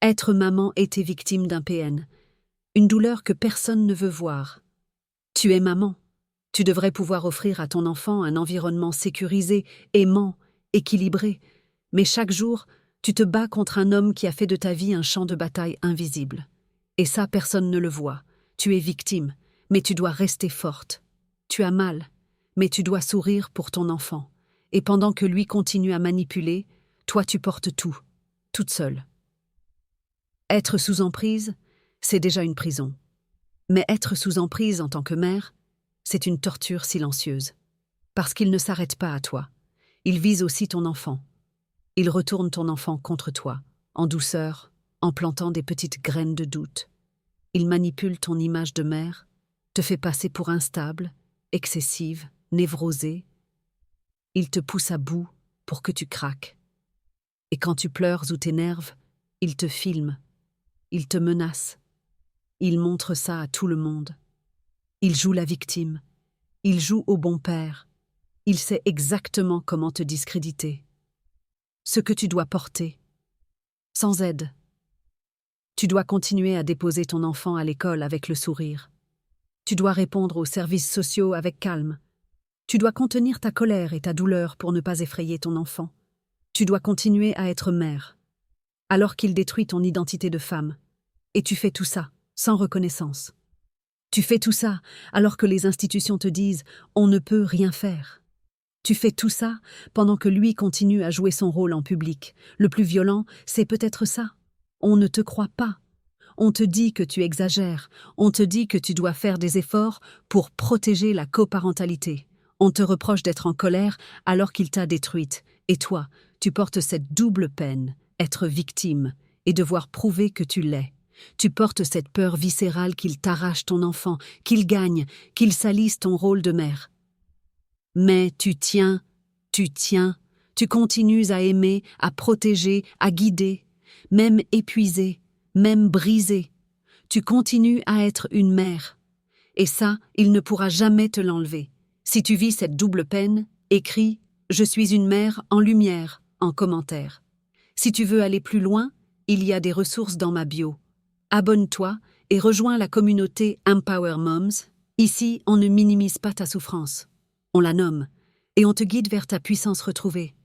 Être maman et t'es victime d'un PN. Une douleur que personne ne veut voir. Tu es maman. Tu devrais pouvoir offrir à ton enfant un environnement sécurisé, aimant, équilibré. Mais chaque jour, tu te bats contre un homme qui a fait de ta vie un champ de bataille invisible. Et ça, personne ne le voit. Tu es victime, mais tu dois rester forte. Tu as mal, mais tu dois sourire pour ton enfant. Et pendant que lui continue à manipuler, toi tu portes tout, toute seule. Être sous emprise, c'est déjà une prison. Mais être sous emprise en tant que mère, c'est une torture silencieuse. Parce qu'il ne s'arrête pas à toi. Il vise aussi ton enfant. Il retourne ton enfant contre toi, en douceur, en plantant des petites graines de doute. Il manipule ton image de mère, te fait passer pour instable, excessive, névrosée. Il te pousse à bout pour que tu craques. Et quand tu pleures ou t'énerves, il te filme. Il te menace. Il montre ça à tout le monde. Il joue la victime. Il joue au bon père. Il sait exactement comment te discréditer. Ce que tu dois porter. Sans aide. Tu dois continuer à déposer ton enfant à l'école avec le sourire. Tu dois répondre aux services sociaux avec calme. Tu dois contenir ta colère et ta douleur pour ne pas effrayer ton enfant. Tu dois continuer à être mère, alors qu'il détruit ton identité de femme. Et tu fais tout ça, sans reconnaissance. Tu fais tout ça, alors que les institutions te disent « on ne peut rien faire ». Tu fais tout ça pendant que lui continue à jouer son rôle en public. Le plus violent, c'est peut-être ça. On ne te croit pas. On te dit que tu exagères. On te dit que tu dois faire des efforts pour protéger la coparentalité. On te reproche d'être en colère alors qu'il t'a détruite. Et toi, tu portes cette double peine, être victime, et devoir prouver que tu l'es. Tu portes cette peur viscérale qu'il t'arrache ton enfant, qu'il gagne, qu'il salisse ton rôle de mère. Mais tu tiens, tu continues à aimer, à protéger, à guider, même épuisé, même brisé. Tu continues à être une mère. Et ça, il ne pourra jamais te l'enlever. Si tu vis cette double peine, écris « Je suis une mère en lumière » en commentaire. Si tu veux aller plus loin, il y a des ressources dans ma bio. Abonne-toi et rejoins la communauté Empower Moms. Ici, on ne minimise pas ta souffrance. On la nomme, et on te guide vers ta puissance retrouvée.